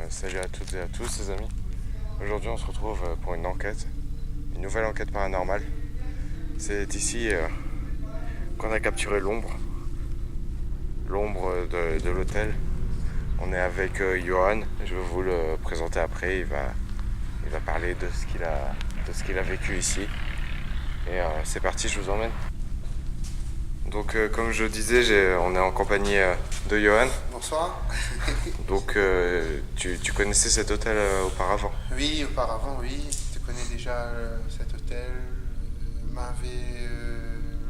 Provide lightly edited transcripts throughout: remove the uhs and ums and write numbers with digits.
Salut à toutes et à tous les amis. Aujourd'hui on se retrouve pour une enquête, une nouvelle enquête paranormale. C'est ici qu'on a capturé l'ombre de l'hôtel. On est avec Johan, je vais vous le présenter après, il va parler de ce qu'il a vécu ici. Et c'est parti, je vous emmène. Donc comme je disais, on est en compagnie de Johan. Bonsoir. Donc tu connaissais cet hôtel auparavant? Oui, auparavant, oui. Je connais déjà cet hôtel. M'avait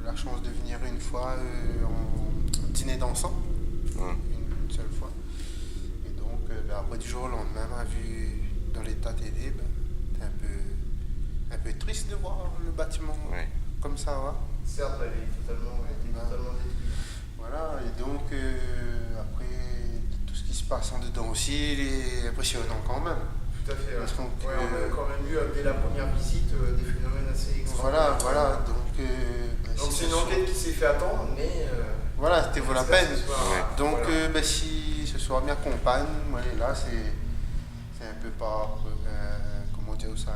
la chance de venir une fois en dîner dansant. Une seule fois. Et donc, après du jour au lendemain, m'a vu dans l'état télé. C'était un peu triste de voir le bâtiment comme ça. Ouais. Certes, elle est totalement détruite. Voilà, et donc après tout ce qui se passe en dedans aussi, il est impressionnant quand même. Tout à fait. Parce qu'on on a quand même eu dès la première visite des phénomènes assez extraordinaires. Voilà, donc c'est une enquête qui s'est fait attendre, mais voilà, c'était vaut la peine. Donc voilà. si ce soir m'accompagne, moi là, c'est un peu comment dire ça,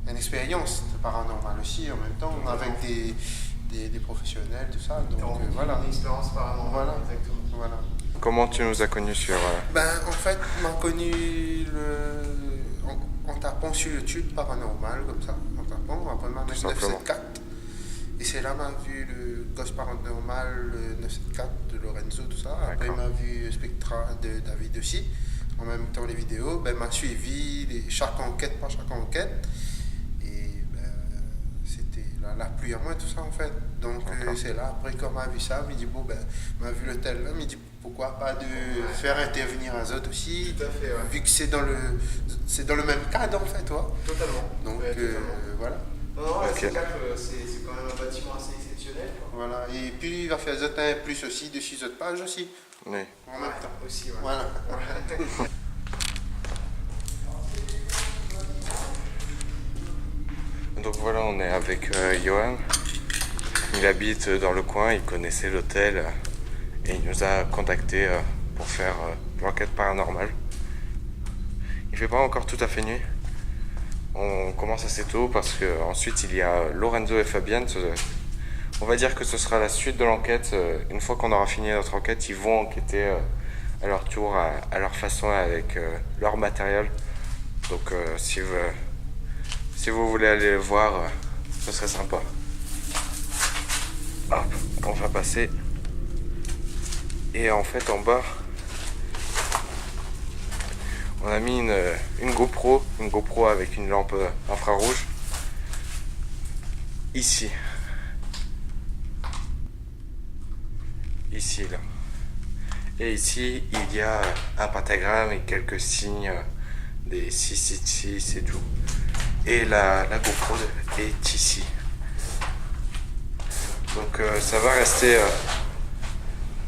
une expérience paranormale aussi en même temps, avec des professionnels, tout ça. Donc voilà. Une expérience paranormale. Voilà. Exactement. Voilà. Comment tu nous as connus sur... En fait, m'a connu en tapant sur YouTube paranormal, comme ça, en tapant, après m'a mis 974. Et c'est là m'a vu le Ghost Paranormal, le 974 de Lorenzo, tout ça. Après m'a vu Spectra de David aussi. En même temps les vidéos, m'a suivi chaque enquête par chaque enquête. Et c'était la pluie à moi, tout ça en fait. Donc c'est là, après quand m'a vu ça, il dit m'a vu l'hôtel là, il dit pourquoi pas de faire intervenir un autre aussi. Tout à fait, vu que c'est dans le même cadre en fait, toi. Totalement. Donc voilà. Non, c'est clair que c'est quand même un bâtiment assez exceptionnel. Quoi. Voilà, et puis il va faire un plus aussi dessus autres pages aussi. Oui. En même temps. Aussi, ouais. Voilà. Donc voilà, on est avec Johan. Il habite dans le coin, il connaissait l'hôtel et il nous a contacté pour faire l'enquête paranormale. Il fait pas encore tout à fait nuit. On commence assez tôt parce que ensuite il y a Lorenzo et Fabienne. On va dire que ce sera la suite de l'enquête. Une fois qu'on aura fini notre enquête, ils vont enquêter à leur tour, à leur façon, avec leur matériel. Donc si vous voulez aller le voir, ce serait sympa. Hop, on va passer. Et en fait en bas, on a mis une GoPro avec une lampe infrarouge. Ici, là. Et ici, il y a un pentagramme et quelques signes, des 666 et tout. Et la GoPro est ici. Donc ça va rester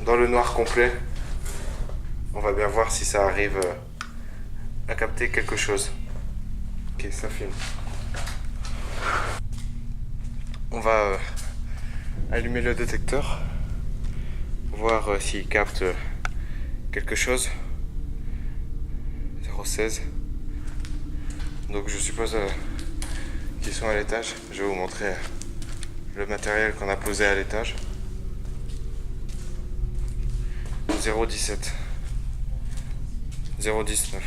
dans le noir complet. On va bien voir si ça arrive à capter quelque chose. Ok, ça filme. On va allumer le détecteur, voir s'il capte quelque chose. 016. Donc je suppose qu'ils sont à l'étage. Je vais vous montrer le matériel qu'on a posé à l'étage. 017. 019.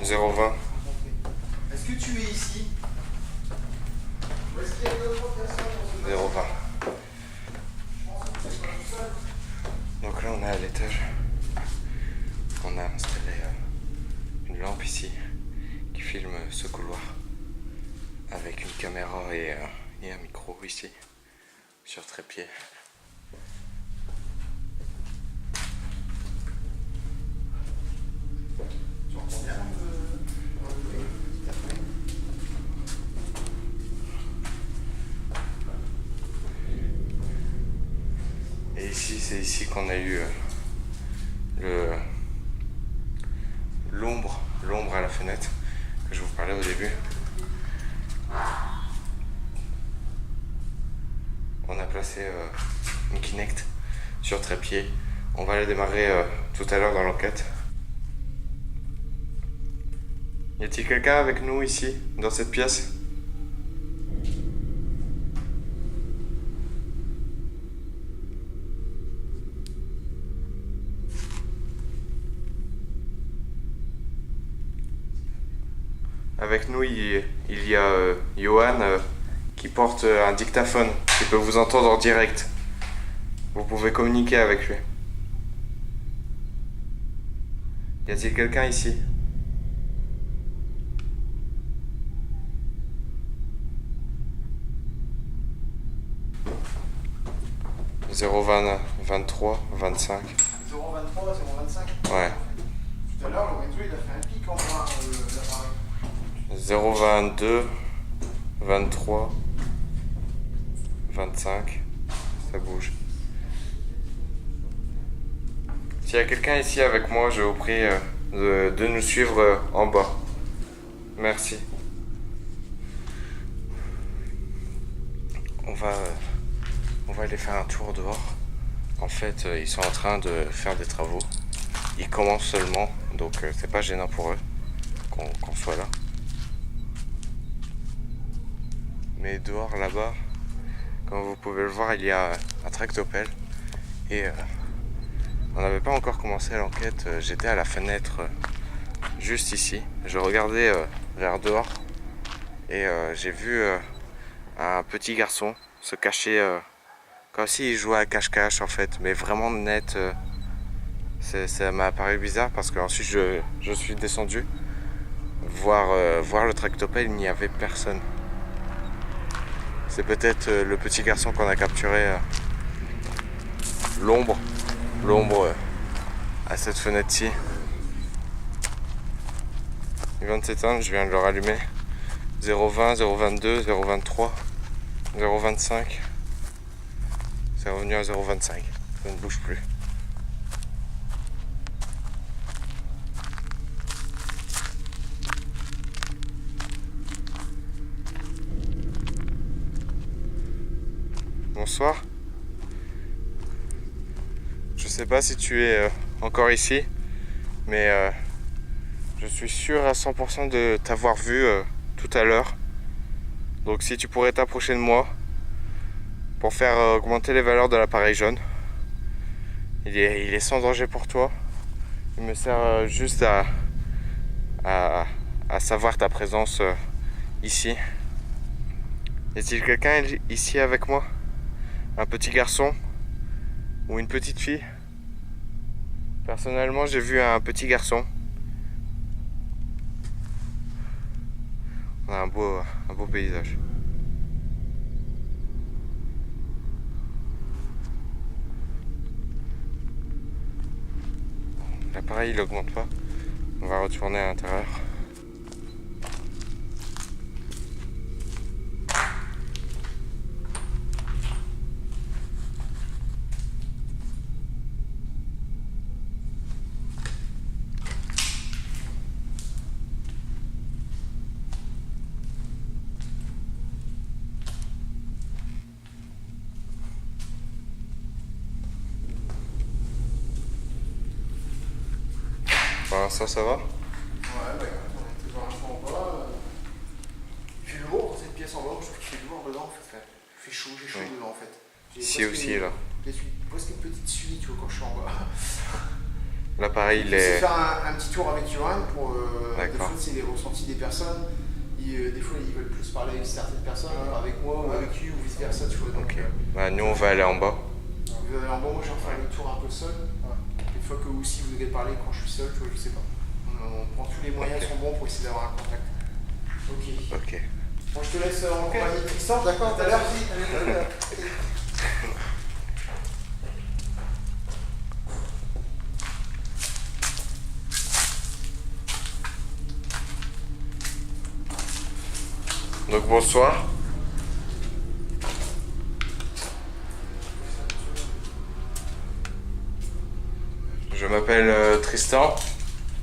020. Est-ce que tu es ici? Ou est-ce qu'il y a d'autres personnes dans ce 020. Donc là on est à l'étage. On a installé une lampe ici qui filme ce couloir avec une caméra et un micro ici sur trépied. Tu entends bien Et ici, c'est ici qu'on a eu l'ombre à la fenêtre que je vous parlais au début. On a placé une Kinect sur trépied. On va aller démarrer tout à l'heure dans l'enquête. Y a-t-il quelqu'un avec nous ici, dans cette pièce? Avec nous, il y a Johan qui porte un dictaphone, qui peut vous entendre en direct. Vous pouvez communiquer avec lui. Y a-t-il quelqu'un ici? « 020 23 25 » 023, 025. Ouais. Tout à l'heure, Lorenzo, il a fait un pic en bas, l'appareil. 022 23 25. Ça bouge. S'il y a quelqu'un ici avec moi, je vous prie de nous suivre en bas. Merci. On va aller faire un tour dehors. En fait, ils sont en train de faire des travaux. Ils commencent seulement, donc c'est pas gênant pour eux qu'on soit là. Mais dehors, là-bas, comme vous pouvez le voir, il y a un tractopelle. Et on n'avait pas encore commencé l'enquête. J'étais à la fenêtre, juste ici. Je regardais vers dehors. Et j'ai vu un petit garçon se cacher, comme s'il jouait à cache-cache en fait. Mais vraiment net. Ça m'a paru bizarre parce qu'ensuite je suis descendu. Voir le tractopelle, il n'y avait personne. C'est peut-être le petit garçon qu'on a capturé. L'ombre à cette fenêtre-ci. Il vient de s'éteindre, je viens de le rallumer. 020, 022, 023, 025. C'est revenu à 025. Ça ne bouge plus. Bonsoir. Je sais pas si tu es encore ici, mais je suis sûr à 100% de t'avoir vu tout à l'heure. Donc si tu pourrais t'approcher de moi pour faire augmenter les valeurs de l'appareil jaune. Il est sans danger pour toi. Il me sert juste à savoir ta présence ici. Y a-t-il quelqu'un ici avec moi? Un petit garçon ou une petite fille? Personnellement, j'ai vu un petit garçon. On a un beau paysage. L'appareil il augmente pas. On va retourner à l'intérieur. Pour l'instant, ça va? Ouais, bah écoute, on est pour l'instant en bas. Il fait lourd dans cette pièce en bas, je trouve qu'il fait lourd dedans en fait. Il fait chaud, j'ai chaud dedans en fait. Ici aussi, là. J'ai presque une petite suie, tu vois, quand je suis en bas. L'appareil, il est... Je vais faire un petit tour avec Johan pour des fois, c'est les ressentis des personnes. Des fois, ils veulent plus parler avec certaines personnes, avec moi ou avec lui ou vice versa, tu vois. Donc, bah, nous, on va aller en bas. Vous allez en bas, moi, je vais faire le tour un peu seul. Des fois que aussi vous devez parler quand je suis seul, tu vois, je sais pas. On prend tous les moyens sont bons pour essayer d'avoir un contact. Ok. Bon, je te laisse en compagnie de Tristan, d'accord? Tout à l'heure. Donc bonsoir. Je m'appelle Tristan.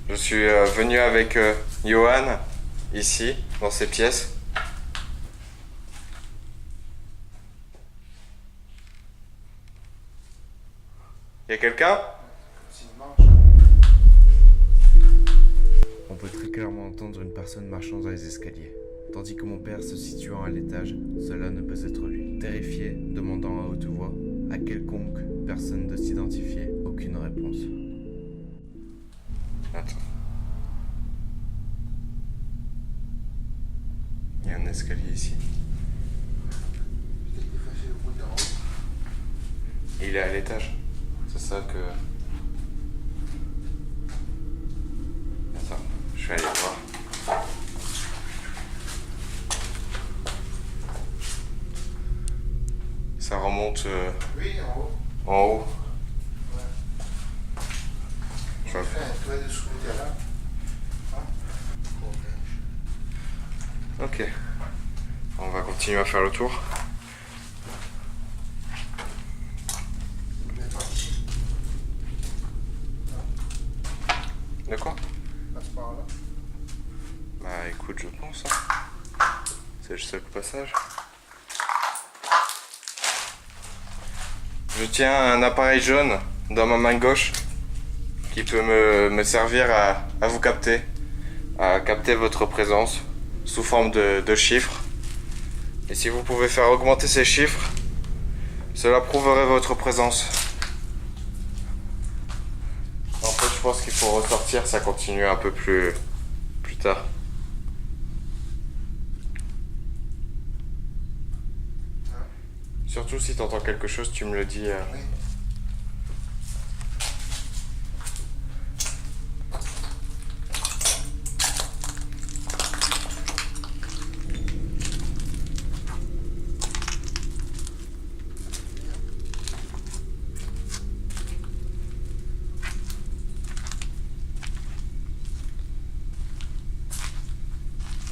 Je suis venu avec Johan ici, dans ces pièces. Y a quelqu'un? clairement entendre une personne marchant dans les escaliers, tandis que mon père se situant à l'étage, cela ne peut être lui. Terrifié, demandant à haute voix, à quelconque personne de s'identifier, aucune réponse. Attends. Il y a un escalier ici. Il est à l'étage. C'est ça que... Attends, je vais aller voir. Ça remonte... Oui, en haut. En haut. Ouais. Je vais faire un toit de souterrain. Ok. On va continuer à faire le tour. De quoi? Passe par là. Bah écoute, je pense. C'est le seul passage. Je tiens un appareil jaune dans ma main gauche qui peut me servir à vous capter, à capter votre présence sous forme de chiffres. Et si vous pouvez faire augmenter ces chiffres, cela prouverait votre présence. En fait, je pense qu'il faut ressortir, ça continue un peu plus tard. Surtout si tu entends quelque chose, tu me le dis. Oui.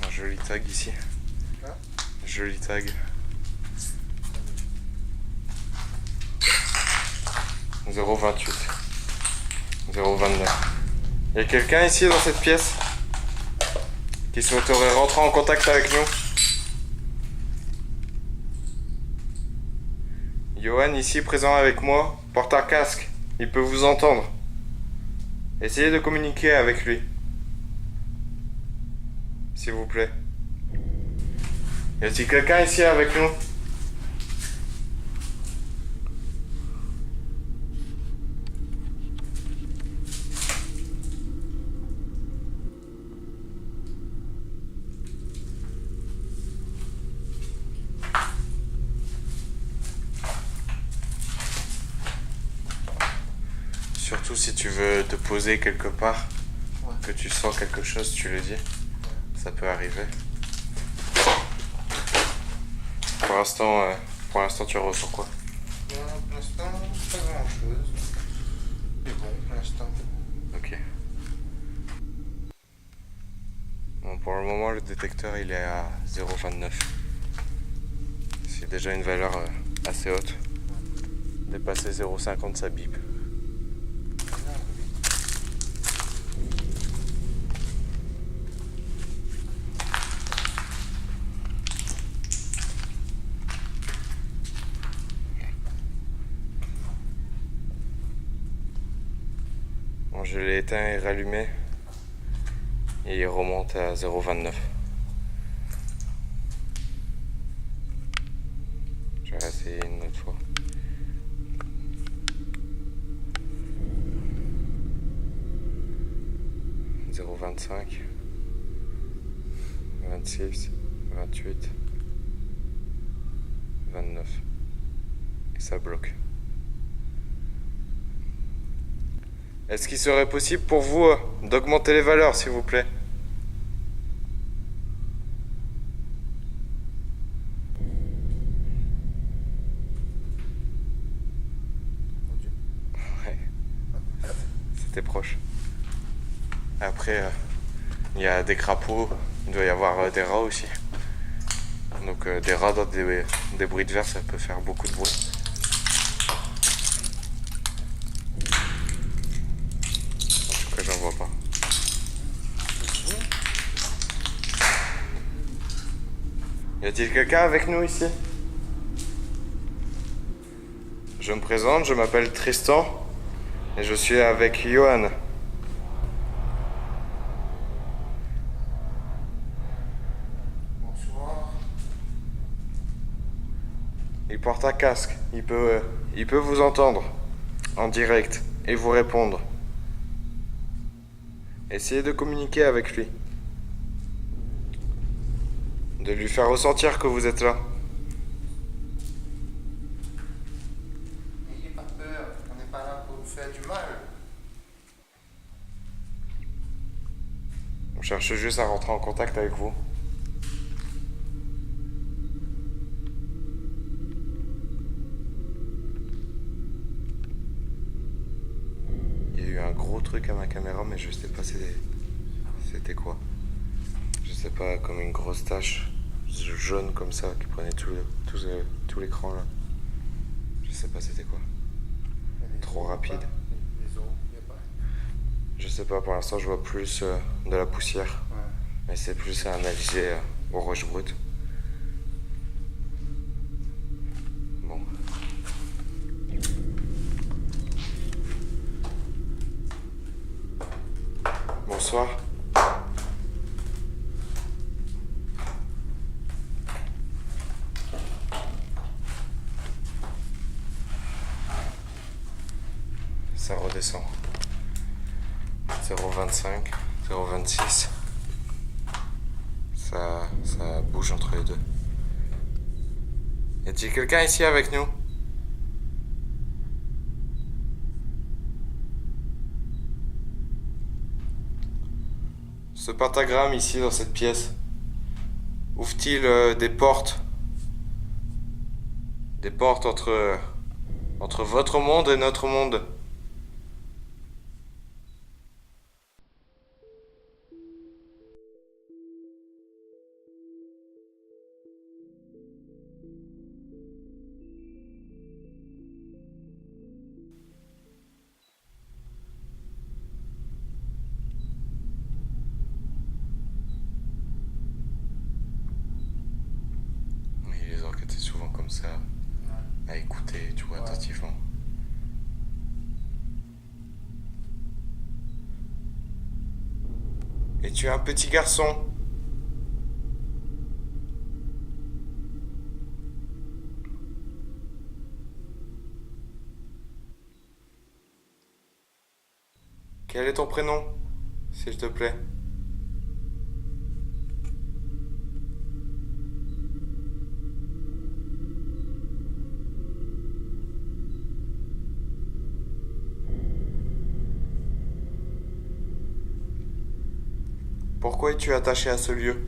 Un joli tag ici. Hein? Joli tag. 0,28. 0,29. Il y a quelqu'un ici dans cette pièce qui souhaiterait rentrer en contact avec nous? Johan ici présent avec moi porte un casque. Il peut vous entendre. Essayez de communiquer avec lui. S'il vous plaît. Y a-t-il quelqu'un ici avec nous? Surtout si tu veux te poser quelque part, Ouais. que tu sens quelque chose, tu le dis. Ça peut arriver. Pour l'instant, tu ressens quoi? Non, pour l'instant, pas grand chose. Mais bon, pour l'instant. Ok. Bon, pour le moment, le détecteur il est à 0,29. C'est déjà une valeur assez haute. Dépasser 0,50, ça bip. Bon, je l'ai éteint et rallumé. Et il remonte à 0,29. Je vais essayer une autre fois. « 0,25, 26, 28, 29. Et ça bloque. Est-ce qu'il serait possible pour vous d'augmenter les valeurs, s'il vous plaît? Ouais. C'était proche. Après, il y a des crapauds, il doit y avoir des rats aussi. Donc des rats dans des bruits de verre, ça peut faire beaucoup de bruit. En tout cas, j'en vois pas. Y a-t-il quelqu'un avec nous ici? Je me présente, je m'appelle Tristan et je suis avec Johan. Il porte un casque. Il peut vous entendre en direct et vous répondre. Essayez de communiquer avec lui. De lui faire ressentir que vous êtes là. N'ayez pas peur, on n'est pas là pour vous faire du mal. On cherche juste à rentrer en contact avec vous. Il y a eu un gros truc à ma caméra, mais je sais pas c'était quoi. Je sais pas, comme une grosse tache jaune comme ça qui prenait tout l'écran là. Je sais pas c'était quoi. Trop rapide. Je sais pas, pour l'instant je vois plus de la poussière. Ouais. Mais c'est plus à analyser aux roches brutes. Bon. Bonsoir. Ça redescend. 0,25, 0,26. Ça bouge entre les deux. Y a-t-il quelqu'un ici avec nous? Ce pentagramme ici dans cette pièce, ouvre-t-il des portes? Des portes entre votre monde et notre monde? Les orques étaient souvent comme ça, à écouter, tu vois, attentivement. Et tu es un petit garçon. Quel est ton prénom, s'il te plaît? Pourquoi es-tu attaché à ce lieu?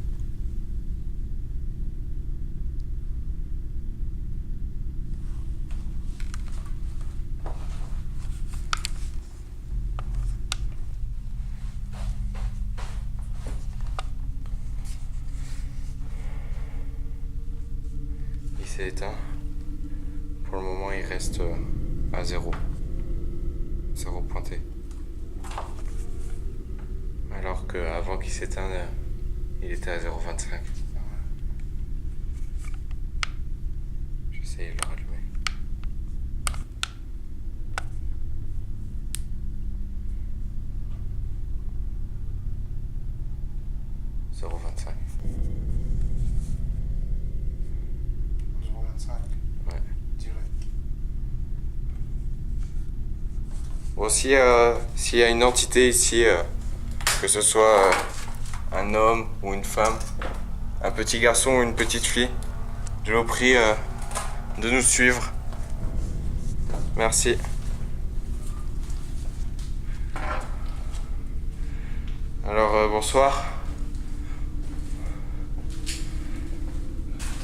Il s'est éteint. Pour le moment, il reste à 0. 0 pointé. Alors qu'avant qu'il s'éteigne, il était à 0,25. J'essaye de le rallumer. Ouais. Direct. Bon, s'il y a une entité ici, que ce soit un homme ou une femme, un petit garçon ou une petite fille, je vous prie de nous suivre. Merci. Alors, bonsoir.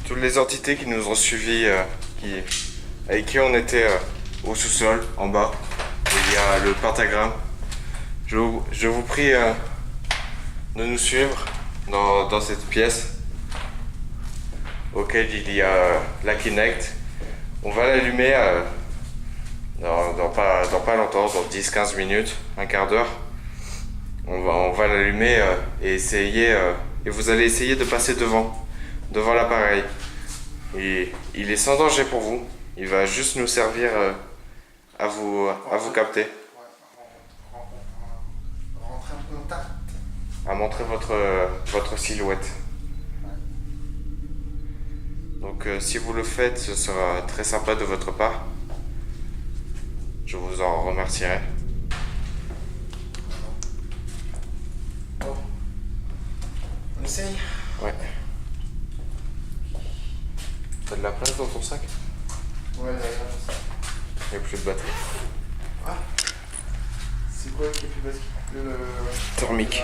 Toutes les entités qui nous ont suivis, avec qui on était au sous-sol, en bas, où il y a le pentagramme. Je vous prie de nous suivre dans cette pièce auquel il y a la Kinect. On va l'allumer dans pas longtemps, dans 10-15 minutes, un quart d'heure. On va l'allumer et essayer, et vous allez essayer de passer devant l'appareil. Et il est sans danger pour vous. Il va juste nous servir à vous capter. Rentrer en contact. À montrer votre silhouette. Donc si vous le faites, ce sera très sympa de votre part. Je vous en remercierai. Bon. On essaye? Ouais. T'as de la place dans ton sac? Ouais, derrière. Il n'y a plus de batterie. Ah. C'est quoi qui est plus basique? Le... Thermique.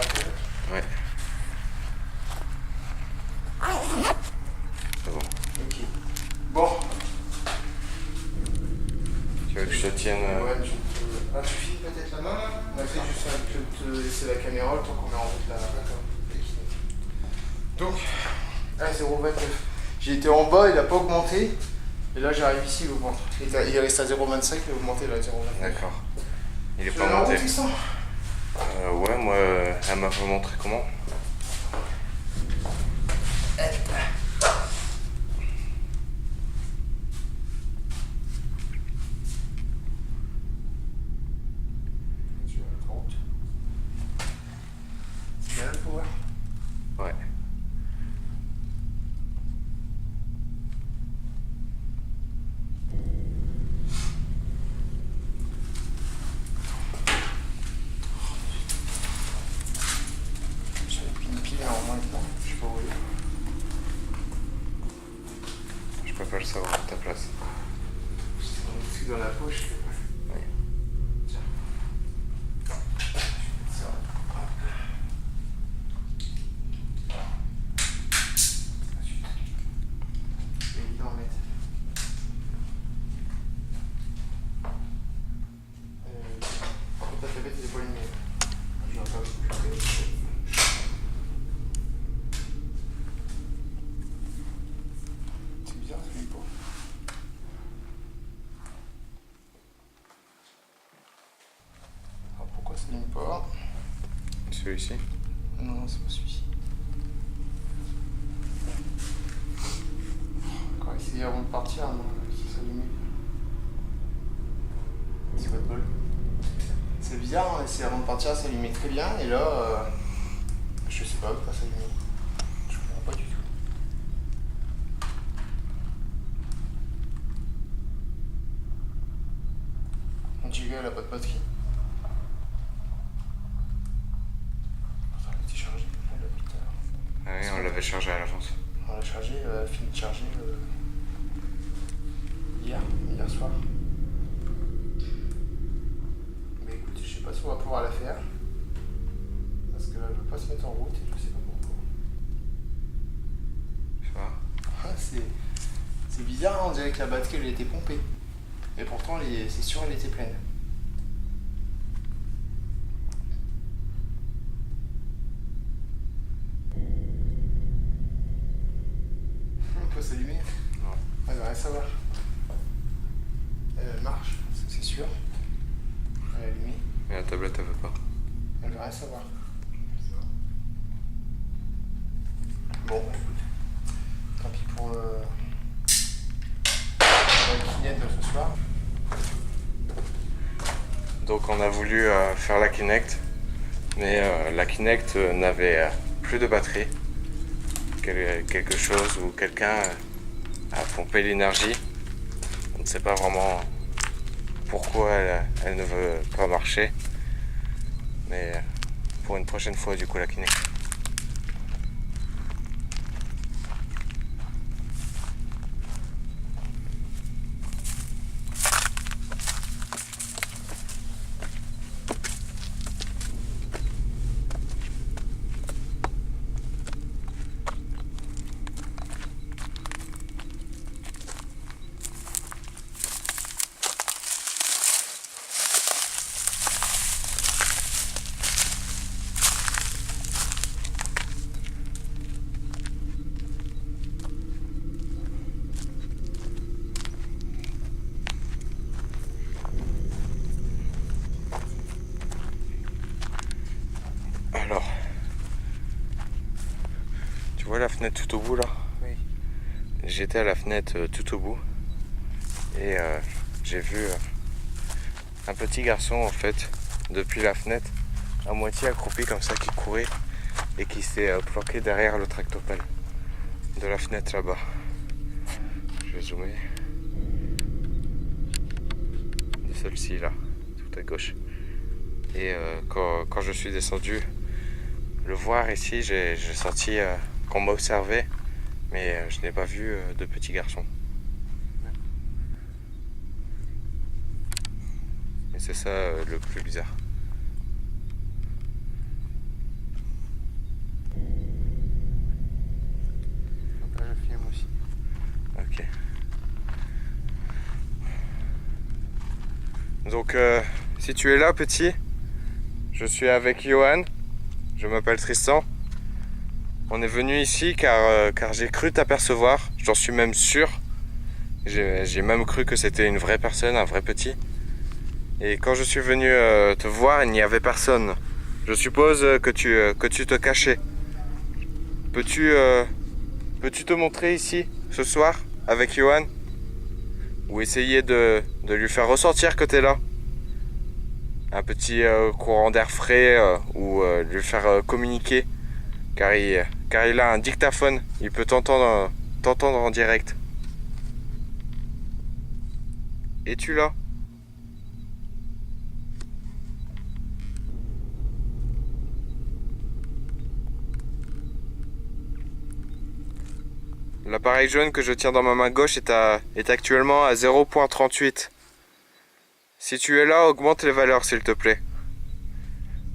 Ouais. C'est bon. Ok. Bon. Tu veux que je te tienne Ouais, tu finis peut-être la main là? On a fait juste je vais te laisser la caméra le temps qu'on met en route là. D'accord. Donc, à 0,29. J'ai été en bas, il n'a pas augmenté. Et là j'arrive ici, il augmente. Il reste à 0,25, il a augmenté là à 0,29. D'accord. Il est Tu pas veux la monté. route, ça? Ouais, moi, elle m'a pas montré comment. C'est bien le power. Ouais. J'avais pris une pile en moins de temps, je sais pas où elle est. Je peux pas le savoir à ta place. C'est dans la poche. Oui. Tiens. Ça. C'est évident à mettre. Par contre, ta tablette, elle est pas allumée. Je vais pas vous couper. C'est bizarre, ça lui pas. Alors pourquoi ça s'allume pas? Celui-ci? Non, c'est pas celui-ci. Encore essayer avant de partir, non, ça s'allume. C'est pas de bol. C'est bizarre, on a essayé avant de partir, ça s'allumait très bien, et là, je sais pas pourquoi ça s'allume. Je comprends pas du tout. On dit qu'elle a pas de batterie. Pourtant, elle était chargée, elle l'a pris tout à l'heure. Ah oui, on l'avait chargé à l'avance. On l'a chargé, elle a fini de charger hier soir. Mais écoute, je sais pas si on va pouvoir la faire. Parce que là, elle veut pas se mettre en route et je sais pas pourquoi. Tu vois? Ah, c'est bizarre, hein, on dirait que la batterie elle était pompée. Et pourtant, c'est sûr, elle était pleine. On peut s'allumer? Non. Elle va rien savoir. Elle marche, ça, c'est sûr. Elle est allumée. Mais la tablette, elle veut pas. Elle veut rien savoir. Bon, écoute. Tant pis pour la Kinect de ce soir. Donc on a voulu faire la Kinect, mais la Kinect n'avait plus de batterie. Quelque chose ou quelqu'un a pompé l'énergie. On ne sait pas vraiment pourquoi elle ne veut pas marcher. Mais pour une prochaine fois, du coup, la Kinect. Alors, tu vois la fenêtre tout au bout là? Oui. J'étais à la fenêtre tout au bout et j'ai vu un petit garçon en fait depuis la fenêtre à moitié accroupi comme ça qui courait et qui s'est planqué derrière le tractopelle de la fenêtre là-bas. zoomer. De celle-ci là, tout à gauche. Et quand je suis descendu le voir ici, j'ai senti qu'on m'observait, mais je n'ai pas vu de petit garçon. Et c'est ça le plus bizarre. Donc là, je filme aussi. Ok. Donc, si tu es là, petit, je suis avec Johan. Je m'appelle Tristan. On est venu ici car j'ai cru t'apercevoir. J'en suis même sûr. J'ai même cru que c'était une vraie personne, un vrai petit. Et quand je suis venu te voir, il n'y avait personne. Je suppose que tu te cachais. Peux-tu te montrer ici ce soir avec Johan? Ou essayer de lui faire ressentir que tu es là? Un petit courant d'air frais ou lui faire communiquer. Car il a un dictaphone. Il peut t'entendre en direct. Es-tu là? L'appareil jaune que je tiens dans ma main gauche est actuellement à 0.38. Si tu es là, augmente les valeurs s'il te plaît.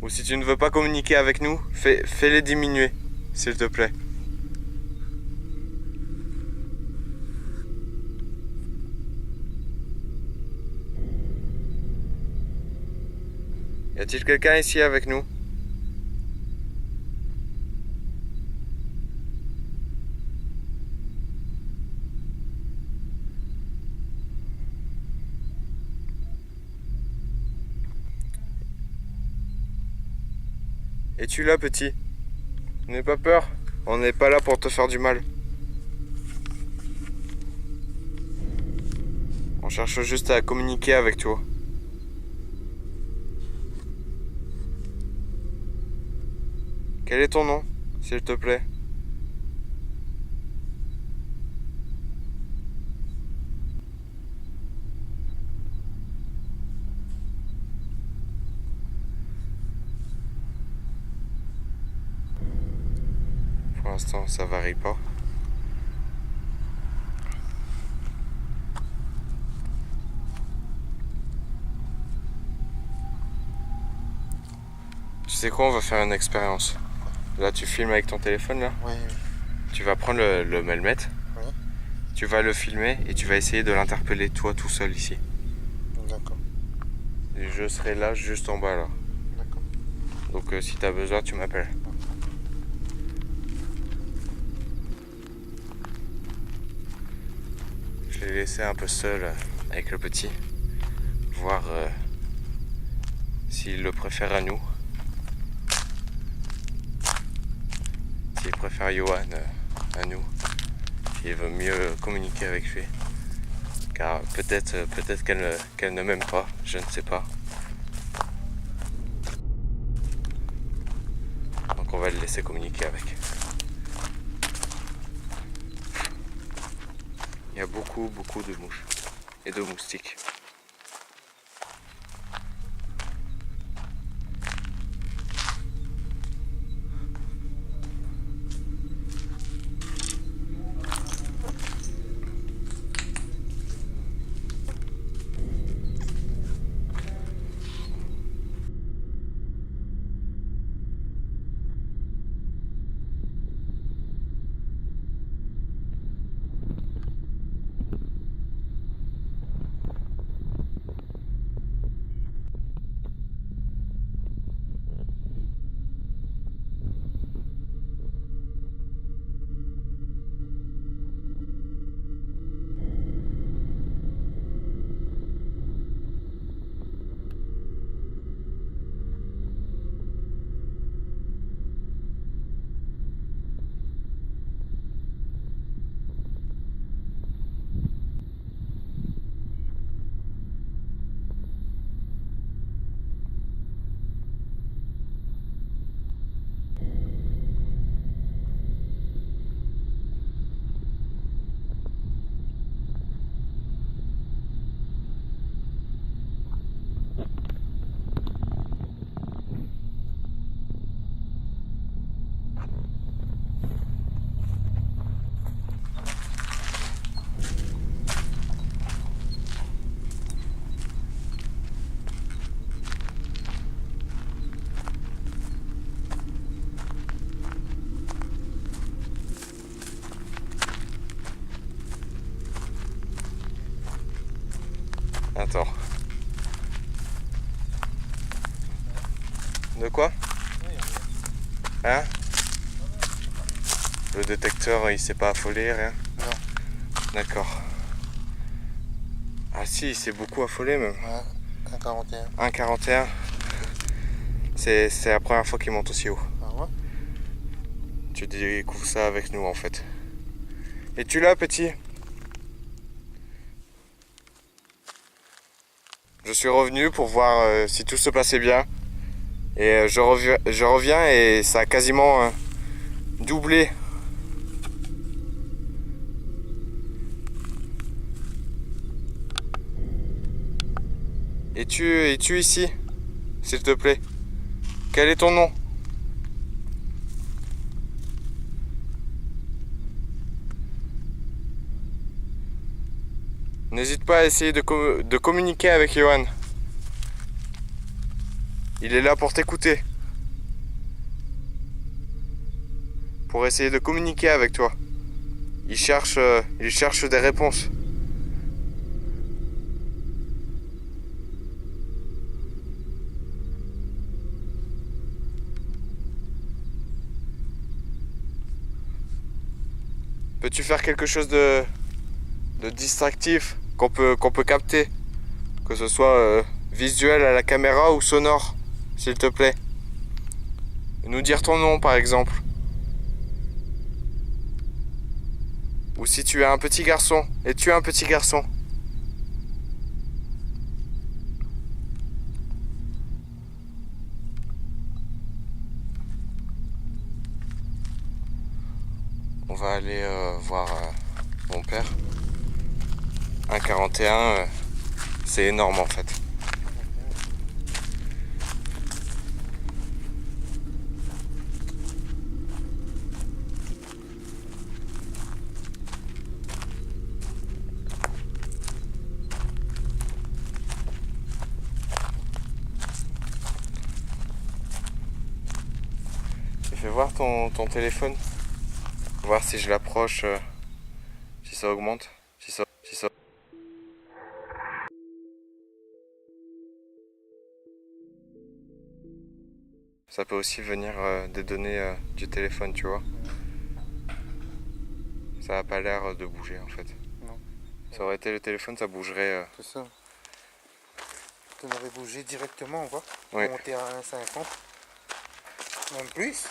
Ou si tu ne veux pas communiquer avec nous, fais-les diminuer, s'il te plaît. Y a-t-il quelqu'un ici avec nous? Es-tu là, petit? N'aie pas peur, on n'est pas là pour te faire du mal. On cherche juste à communiquer avec toi. Quel est ton nom, s'il te plaît? Pour l'instant, ça varie pas. Tu sais quoi, on va faire une expérience. Là, tu filmes avec ton téléphone, là? Oui. Tu vas prendre le Melmet. Oui. Tu vas le filmer et tu vas essayer de l'interpeller toi tout seul ici. D'accord. Et je serai là, juste en bas, là. D'accord. Donc si tu as besoin, tu m'appelles. Je l'ai laissé un peu seul avec le petit. Voir s'il le préfère à nous. S'il préfère Johan à nous. S'il veut mieux communiquer avec lui. Car peut-être qu'elle ne m'aime pas, je ne sais pas. Donc on va le laisser communiquer avec. Il y a beaucoup de mouches et de moustiques. Attends. De quoi? Hein? Le détecteur, il s'est pas affolé, rien? Non. D'accord. Ah si, il s'est beaucoup affolé même. Ouais, 1,41. 1,41. C'est la première fois qu'il monte aussi haut. Ah ouais? Tu découvres ça avec nous en fait. Es-tu là, petit? Je suis revenu pour voir si tout se passait bien. Et je reviens et ça a quasiment doublé. Es-tu ici, s'il te plaît? Quel est ton nom? N'hésite pas à essayer de communiquer avec Johan. Il est là pour t'écouter. Pour essayer de communiquer avec toi. Il cherche des réponses. Peux-tu faire quelque chose de distractif qu'on peut capter? Que ce soit visuel à la caméra ou sonore, s'il te plaît. Nous dire ton nom par exemple. Ou si tu es un petit garçon. Es-tu un petit garçon? On va aller voir mon père. 1,41, c'est énorme en fait. Fais voir ton téléphone. Voir si je l'approche, si ça augmente. Si ça... Ça peut aussi venir des données du téléphone, tu vois. Ça n'a pas l'air de bouger en fait. Non. Ça aurait été le téléphone, ça bougerait. C'est ça. Tu m'aurais bougé directement, on voit. Oui. Monter à 1,50. Même plus.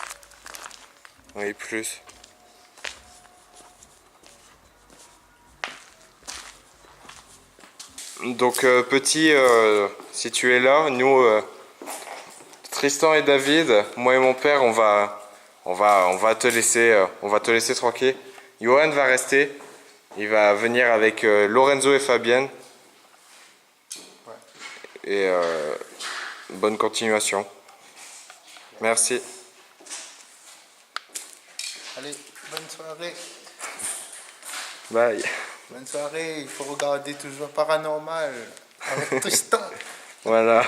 Oui, plus. Donc petit, si tu es là, nous, Tristan et David, moi et mon père, on va te laisser tranquille. Johan va rester. Il va venir avec Lorenzo et Fabienne. Ouais. Et bonne continuation. Merci. Allez, bonne soirée. Bye. Bonne soirée, il faut regarder toujours Paranormal avec Tristan. Voilà.